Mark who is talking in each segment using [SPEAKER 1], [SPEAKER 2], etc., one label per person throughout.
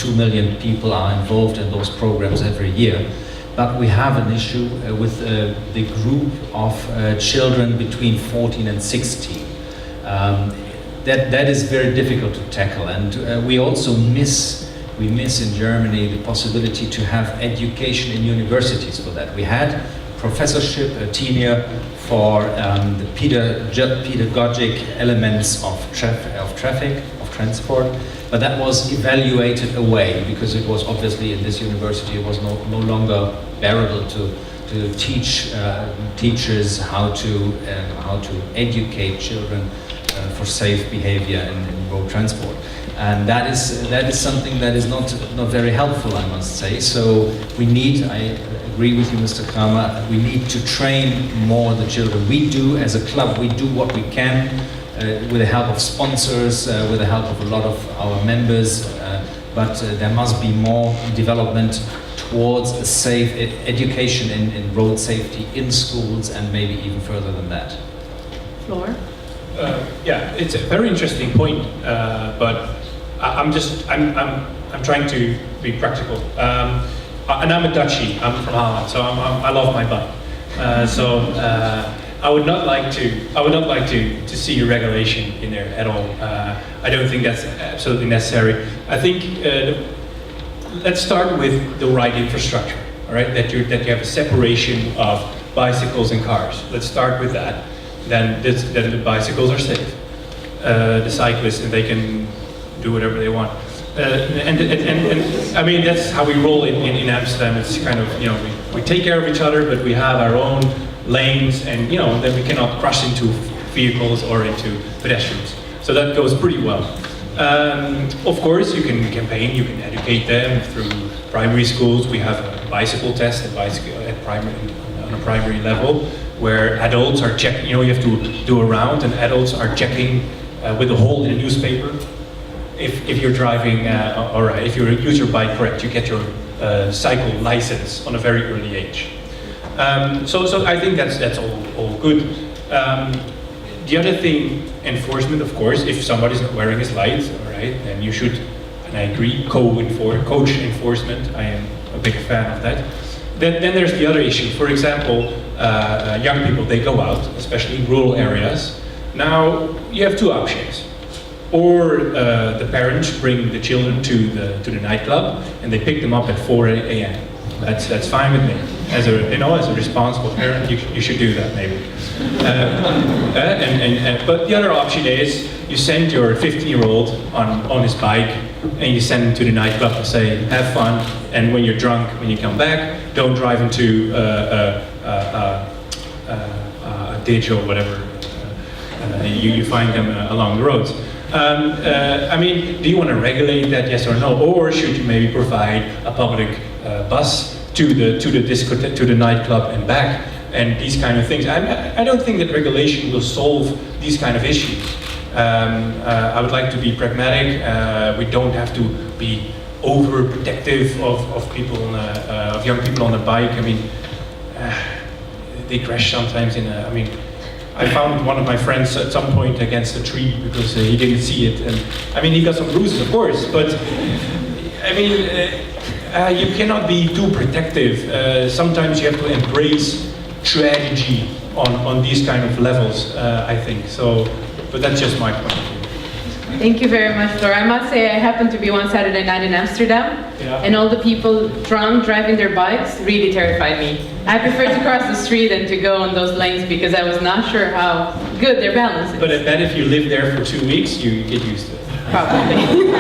[SPEAKER 1] 2 million people are involved in those programs every year. But we have an issue with the group of children between 14 and 16. That is very difficult to tackle, and we also miss in Germany the possibility to have education in universities for that. We had professorship, a tenure for the pedagogic elements of transport, but that was evaluated away because it was obviously in this university it was no longer bearable to teach teachers how to educate children for safe behavior in road transport. And that is something that is not very helpful, I must say. So we need, I agree with you, Mr. Kramer, we need to train more the children. We do, as a club, we do what we can with the help of sponsors, with the help of a lot of our members, but there must be more development towards a safe education in road safety in schools and maybe even further than that.
[SPEAKER 2] Floor?
[SPEAKER 3] Yeah, it's a very interesting point, but I'm trying to be practical. And I'm a Dutchie. I'm from Holland, so I love my bike. I would not like to see a regulation in there at all. I don't think that's absolutely necessary. I think let's start with the right infrastructure. All right, that you have a separation of bicycles and cars. Let's start with that. Then the bicycles are safe. The cyclists, they can do whatever they want. And I mean, that's how we roll in Amsterdam. It's kind of, you know, we take care of each other, but we have our own lanes, and you know, then we cannot crush into vehicles or into pedestrians. So that goes pretty well. Of course, you can campaign, you can educate them through primary schools. We have a bicycle test on a primary level, where adults are checking, you know, you have to do a round, and adults are checking with a hole in a newspaper if you're driving, or if you use your bike correct, you get your cycle license on a very early age. So I think that's all good. The other thing, enforcement, of course. If somebody's not wearing his lights, all right, then you should, and I agree, coach enforcement. I am a big fan of that. Then there's the other issue. For example, young people, they go out, especially in rural areas. Now, you have two options. Or the parents bring the children to the nightclub, and they pick them up at 4 a.m. That's fine with me. As a responsible parent, you should do that maybe. But the other option is you send your 15-year-old on his bike, and you send him to the nightclub and say, have fun, and when you're drunk, when you come back, don't drive into a ditch or whatever. You find them along the roads. I mean, do you want to regulate that, yes or no? Or should you maybe provide a public bus to the nightclub and back, and these kind of things? I don't think that regulation will solve these kind of issues. I would like to be pragmatic. We don't have to be overprotective of people, of young people on a bike. I mean, they crash sometimes I mean, I found one of my friends at some point against a tree because he didn't see it, and I mean, he got some bruises, of course, but I mean, you cannot be too protective. Sometimes you have to embrace strategy on these kind of levels, I think. So, but that's just my point of view.
[SPEAKER 2] Thank you very much, Flora. I must say I happened to be one Saturday night in Amsterdam, and all the people drunk driving their bikes really terrified me. I prefer to cross the street than to go on those lanes because I was not sure how good their balance is.
[SPEAKER 3] But I bet if you live there for 2 weeks, you get used to it.
[SPEAKER 2] Probably.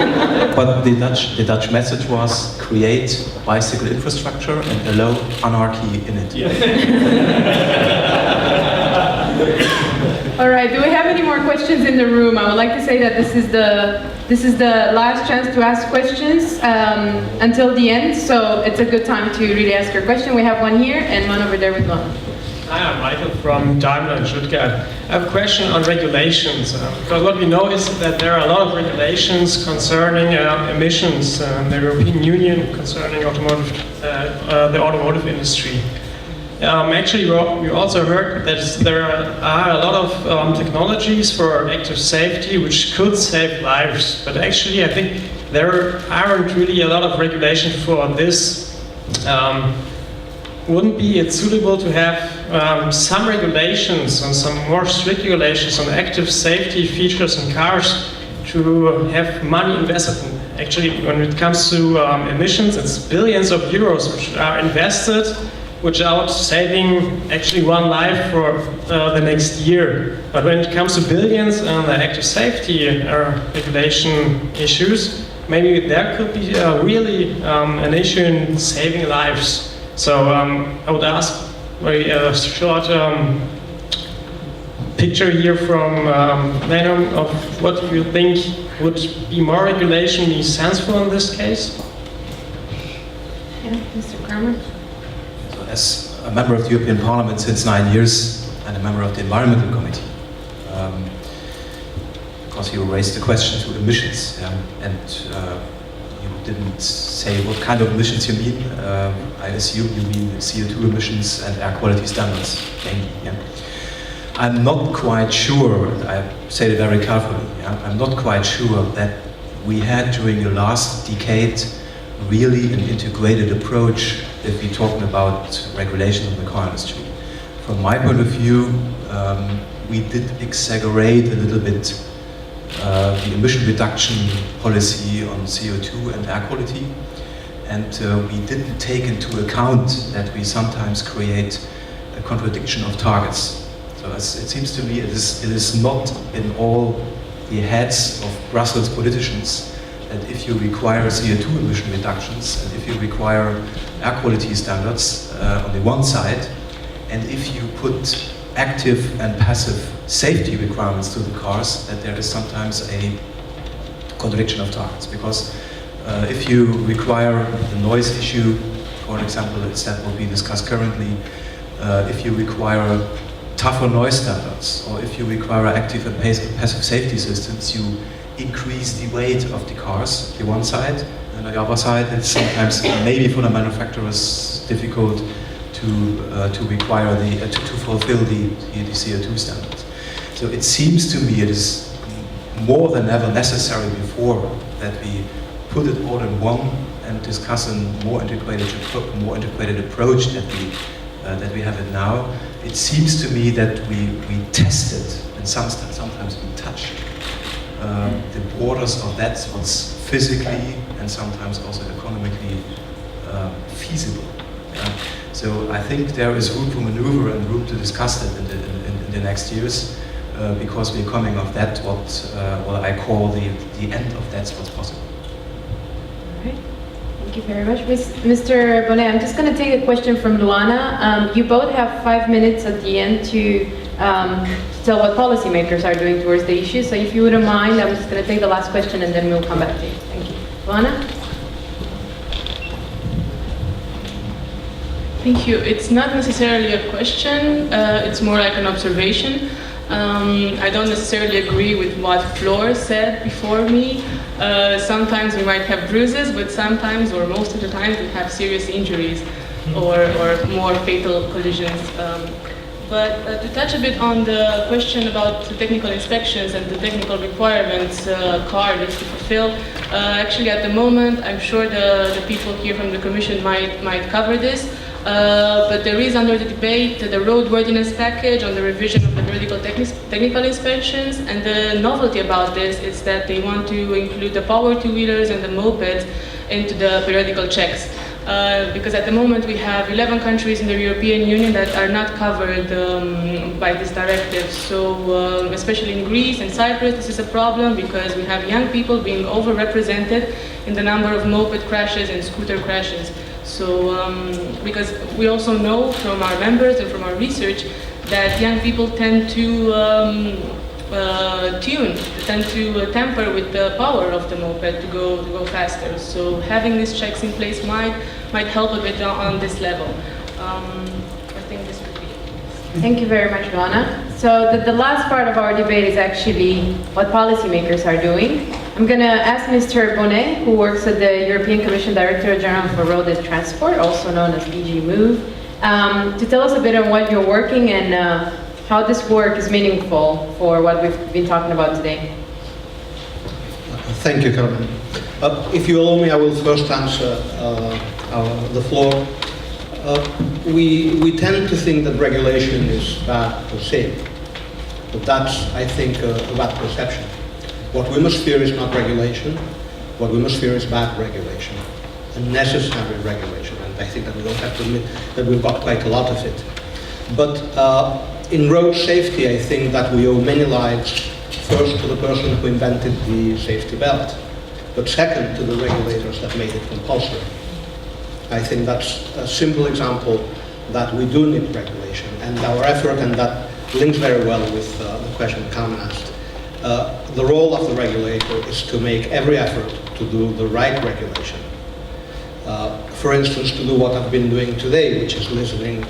[SPEAKER 4] But the Dutch message was create bicycle infrastructure and allow anarchy in it.
[SPEAKER 3] Yeah.
[SPEAKER 2] All right, do we have any more questions in the room? I would like to say that this is the last chance to ask questions until the end, so it's a good time to really ask your question. We have one here and one over there with one.
[SPEAKER 5] Hi, I'm Michael from Daimler in Stuttgart. I have a question on regulations, because what we know is that there are a lot of regulations concerning emissions in the European Union concerning the automotive industry. actually, we also heard that there are a lot of technologies for active safety which could save lives, but actually I think there aren't really a lot of regulation for this. Wouldn't be it suitable to have some regulations and some more strict regulations on active safety features in cars to have money invested in? Actually, when it comes to emissions, it's billions of euros which are invested without saving actually one life for the next year. But when it comes to billions and the active safety regulation issues, maybe there could be really an issue in saving lives. So I would ask very short picture here from Madam of what you think would be more regulation be sensible in this case?
[SPEAKER 2] Yeah, Mr. Kramer.
[SPEAKER 4] So as a member of the European Parliament since 9 years and a member of the Environmental Committee, because you raised the question to emissions, and you didn't say what kind of emissions you mean. I assume you mean CO2 emissions and air quality standards mainly. Yeah. I'm not quite sure, I said it very carefully, I'm not quite sure that we had during the last decade really an integrated approach if we're talking about regulation of the car industry. From my point of view, we did exaggerate a little bit the emission reduction policy on CO2 and air quality, and we didn't take into account that we sometimes create a contradiction of targets. So it seems to me it is not in all the heads of Brussels politicians that if you require CO2 emission reductions and if you require air quality standards on the one side, and if you put active and passive safety requirements to the cars, that there is sometimes a contradiction of targets. Because if you require the noise issue, for example, that will be discussed currently, if you require tougher noise standards, or if you require active and passive safety systems, you increase the weight of the cars, the one side, and on the other side, it's sometimes maybe for the manufacturers difficult to require to fulfill the CO2 standards. So it seems to me it is more than ever necessary before that we put it all in one and discuss a more integrated approach that we have it now. It seems to me that we tested and sometimes we touch the borders of that what's physically and sometimes also economically feasible. So I think there is room for maneuver and room to discuss that in the next years, because we're coming of that what I call the end of that's what's possible.
[SPEAKER 2] All right. Thank you very much. Mr. Bonnet, I'm just going to take a question from Luana. You both have 5 minutes at the end to tell what policymakers are doing towards the issue. So if you wouldn't mind, I'm just going to take the last question and then we'll come back to you. Thank you. Luana?
[SPEAKER 6] Thank you. It's not necessarily a question, it's more like an observation. I don't necessarily agree with what Flor said before me. Sometimes we might have bruises, but sometimes, or most of the time, we have serious injuries or more fatal collisions. But to touch a bit on the question about the technical inspections and the technical requirements a car needs to fulfill, actually at the moment, I'm sure the people here from the Commission might cover this. But there is under the debate the roadworthiness package on the revision of the periodical technical inspections, and the novelty about this is that they want to include the power two-wheelers and the mopeds into the periodical checks. Because at the moment we have 11 countries in the European Union that are not covered by this directive. So especially in Greece and Cyprus, this is a problem because we have young people being overrepresented in the number of moped crashes and scooter crashes. So, because we also know from our members and from our research that young people tend to temper with the power of the moped to go faster. So having these checks in place might help a bit on this level. I think this would be it.
[SPEAKER 2] Thank you very much, Luana. So the last part of our debate is actually what policymakers are doing. I'm going to ask Mr. Bonnet, who works at the European Commission Director General for Road and Transport, also known as DG Move, to tell us a bit on what you're working and how this work is meaningful for what we've been talking about today.
[SPEAKER 7] Thank you, Carmen. If you allow me, I will first answer the floor. We tend to think that regulation is bad per se, but that's, I think, a bad perception. What we must fear is not regulation. What we must fear is bad regulation, unnecessary regulation, and I think that we don't have to admit that we've got quite a lot of it. But in road safety, I think that we owe many lives, first to the person who invented the safety belt, but second to the regulators that made it compulsory. I think that's a simple example that we do need regulation, and our effort, and that links very well with the question Carmen asked. The role of the regulator is to make every effort to do the right regulation. For instance, to do what I've been doing today, which is listening,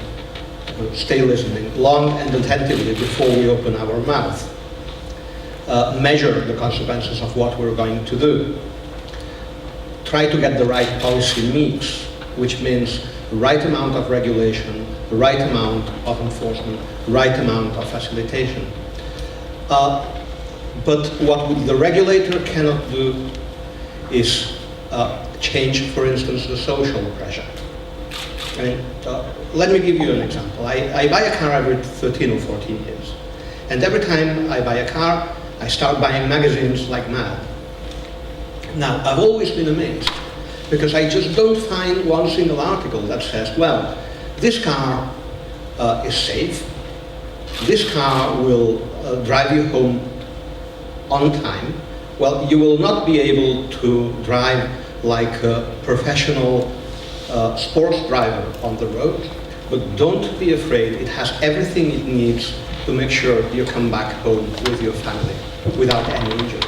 [SPEAKER 7] stay listening, long and attentively before we open our mouth. Measure the consequences of what we're going to do. Try to get the right policy mix, which means the right amount of regulation, the right amount of enforcement, the right amount of facilitation. But what the regulator cannot do is change, for instance, the social pressure. I mean, let me give you an example. I buy a car every 13 or 14 years. And every time I buy a car, I start buying magazines like mad. Now, I've always been amazed, because I just don't find one single article that says, well, this car is safe, this car will drive you home on time. Well, you will not be able to drive like a professional sports driver on the road, but don't be afraid, it has everything it needs to make sure you come back home with your family without any injuries.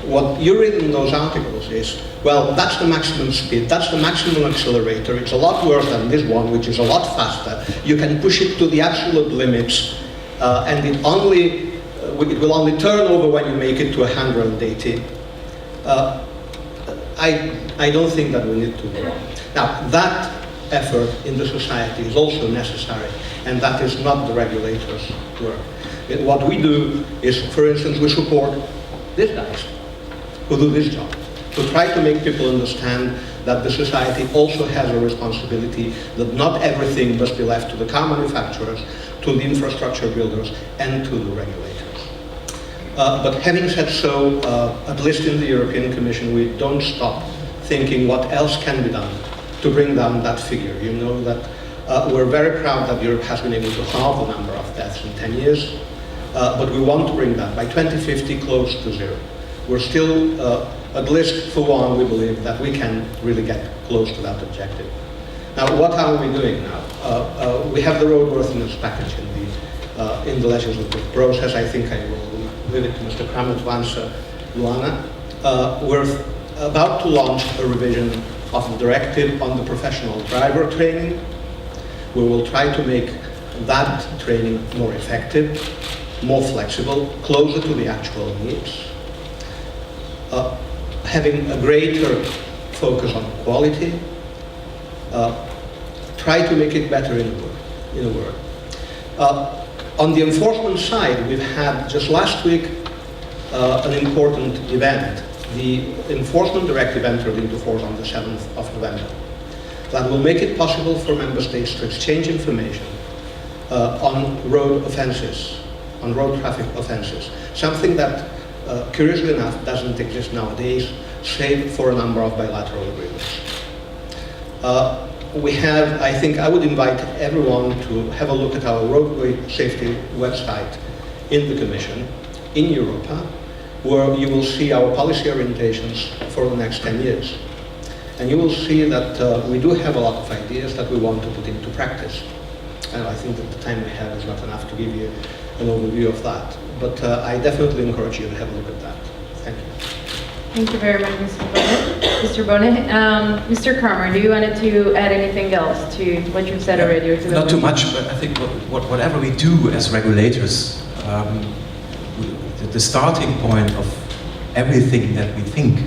[SPEAKER 7] What you read in those articles is, well, that's the maximum speed, that's the maximum accelerator, it's a lot worse than this one, which is a lot faster. You can push it to the absolute limits, and it will only turn over when you make it to 180. I don't think that we need to go on. Now, that effort in the society is also necessary, and that is not the regulator's work. What we do is, for instance, we support these guys who do this job, to try to make people understand that the society also has a responsibility, that not everything must be left to the car manufacturers, to the infrastructure builders, and to the regulators. But having said so, at least in the European Commission, we don't stop thinking what else can be done to bring down that figure. You know that we're very proud that Europe has been able to halve the number of deaths in 10 years, but we want to bring that by 2050 close to zero. We're still, at least for one, we believe that we can really get close to that objective. Now, what are we doing now? We have the roadworthiness package in the legislative process. I think I will leave it to Mr. Kramer to answer Luana. We're about to launch a revision of the directive on the professional driver training. We will try to make that training more effective, more flexible, closer to the actual needs. Having a greater focus on quality, try to make it better in a word. On the enforcement side, we've had just last week an important event. The enforcement directive entered into force on the 7th of November. That will make it possible for member states to exchange information on road offenses, on road traffic offenses, something that curiously enough doesn't exist nowadays, save for a number of bilateral agreements. We have, I think I would invite everyone to have a look at our roadway safety website in the Commission, in Europa, where you will see our policy orientations for the next 10 years. And you will see that we do have a lot of ideas that we want to put into practice. And I think that the time we have is not enough to give you an overview of that. But I definitely encourage you to have a look at that. Thank you.
[SPEAKER 2] Thank you very much, Mr. Bonnet. Mr. Kramer, do you want to add anything else to what you've said already? Or to
[SPEAKER 4] Not too much, but I think whatever we do as regulators, the starting point of everything that we think,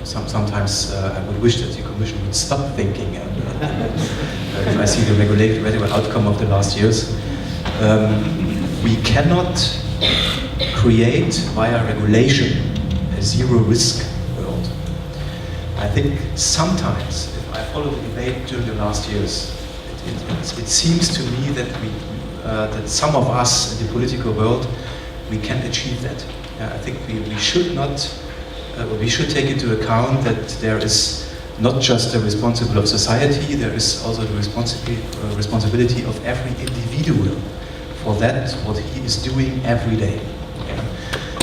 [SPEAKER 4] sometimes I would wish that the Commission would stop thinking and if I see the regulatory outcome of the last years. We cannot create via regulation a zero-risk world. I think sometimes, if I follow the debate during the last years, it seems to me that that some of us in the political world, we can achieve that. I think we should not, we should take into account that there is not just the responsibility of society, there is also the responsibility of every individual for that, what he is doing every day.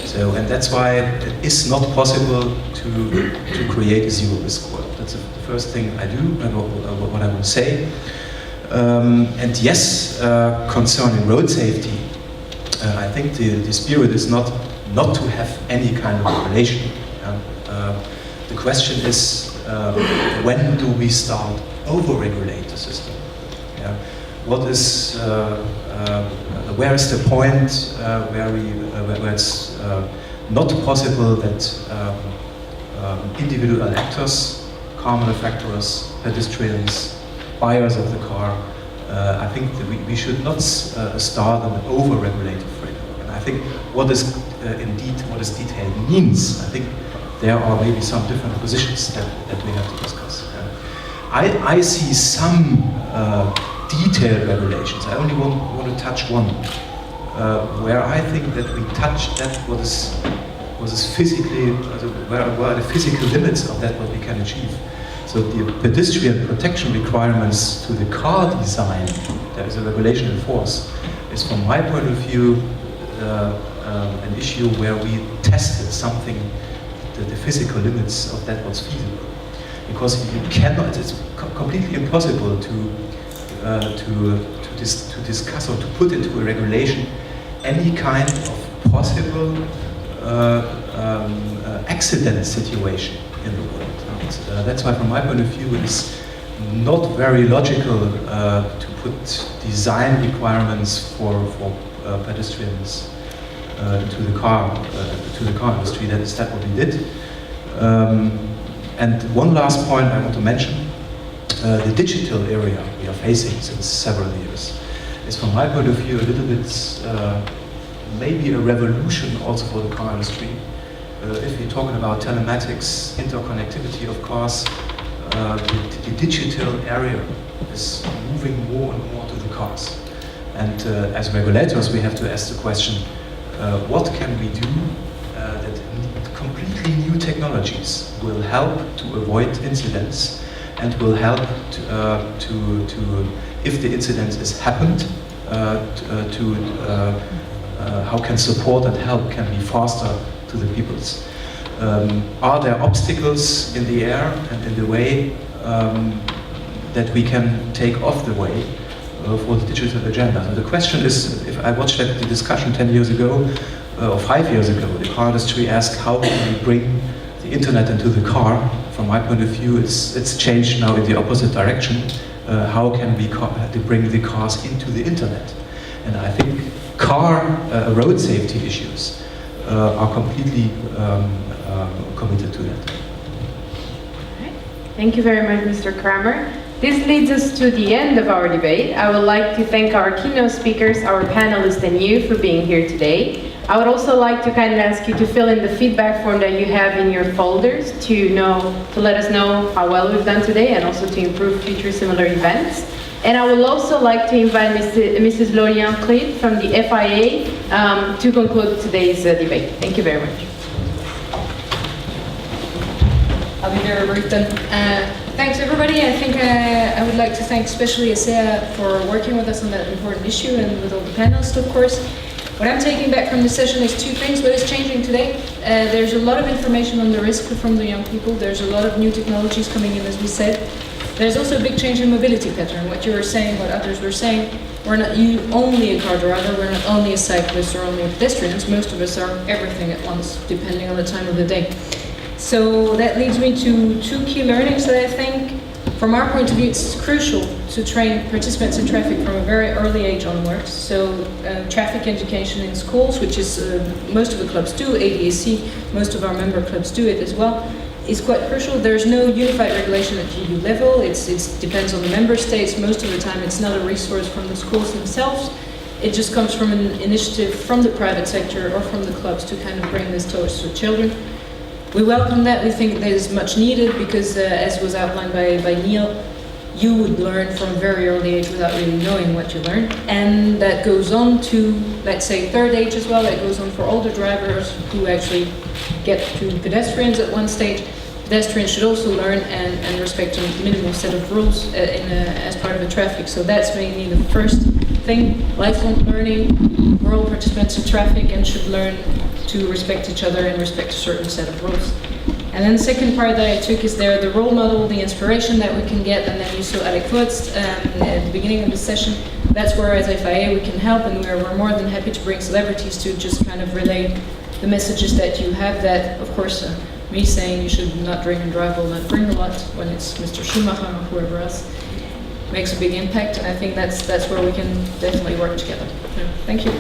[SPEAKER 4] So, and that's why it is not possible to create a zero-risk world. That's the first thing I do, and what I will say. And yes, concerning road safety, I think the spirit is not to have any kind of regulation. The question is, when do we start over-regulate the system? What is, where is the point where it's not possible that individual actors, car manufacturers, pedestrians, buyers of the car, I think that we should not start an over-regulated framework. And I think what is detailed means, I think there are maybe some different positions that we have to discuss. I see some detailed regulations. I only want to touch one, where I think that we touch that what is physically, where are the physical limits of that what we can achieve. So the pedestrian protection requirements to the car design, there is a regulation in force, is from my point of view an issue where we tested something, the physical limits of that was feasible. Because you cannot, it's completely impossible to discuss or to put into a regulation any kind of possible accident situation in the world. That's why from my point of view it is not very logical to put design requirements for pedestrians to the car industry. That is what we did. And one last point I want to mention, the digital area we are facing since several years is from my point of view a little bit maybe a revolution also for the car industry. If we're talking about telematics, interconnectivity of cars, the digital area is moving more and more to the cars. And as regulators we have to ask the question, what can we do that completely new technologies will help to avoid incidents and will help to if the incident has happened, how can support and help can be faster to the peoples. Are there obstacles in the air and in the way that we can take off the way for the digital agenda? So the question is, if I watched the discussion 10 years ago, or 5 years ago, the car industry asked how can we bring the internet into the car. From my point of view, it's changed now in the opposite direction. How can we bring the cars into the internet? And I think road safety issues are completely committed to that.
[SPEAKER 2] Okay. Thank you very much, Mr. Kramer. This leads us to the end of our debate. I would like to thank our keynote speakers, our panelists, and you for being here today. I would also like to kindly ask you to fill in the feedback form that you have in your folders to let us know how well we've done today and also to improve future similar events. And I would also like to invite Mrs. Lorian Cleet from the FIA to conclude today's debate. Thank you very much.
[SPEAKER 8] I'll be very brief then. Thanks everybody. I think I would like to thank especially ASEA for working with us on that important issue and with all the panelists, of course. What I'm taking back from this session is two things. What is changing today? There's a lot of information on the risk from the young people. There's a lot of new technologies coming in, as we said. There's also a big change in mobility pattern. What you were saying, what others were saying, we're not only a car driver, we're not only a cyclist or only pedestrians. Most of us are everything at once, depending on the time of the day. So that leads me to two key learnings that I think, from our point of view, it's crucial to train participants in traffic from a very early age onwards. So traffic education in schools, which is most of the clubs do, ADAC, most of our member clubs do it as well. is quite crucial. There's no unified regulation at EU level. It depends on the member states. Most of the time it's not a resource from the schools themselves. It just comes from an initiative from the private sector or from the clubs to kind of bring this towards the children. We welcome that. We think that is much needed because, as was outlined by Neil, you would learn from a very early age without really knowing what you learn. And that goes on to, let's say, third age as well. That goes on for older drivers who actually get to pedestrians at one stage. Pedestrians should also learn and respect a minimal set of rules as part of the traffic. So that's mainly the first thing. Lifelong learning. We're all participants in traffic and should learn to respect each other and respect a certain set of rules. And then the second part that I took is the role model, the inspiration that we can get, and then you saw Alec Woods at the beginning of the session. That's where as FIA we can help, and we're more than happy to bring celebrities to just kind of relay the messages that you have. That, of course, me saying you should not drink and drive will not bring a lot when it's Mr. Schumacher or whoever else makes a big impact, and I think that's where we can definitely work together. So, thank you.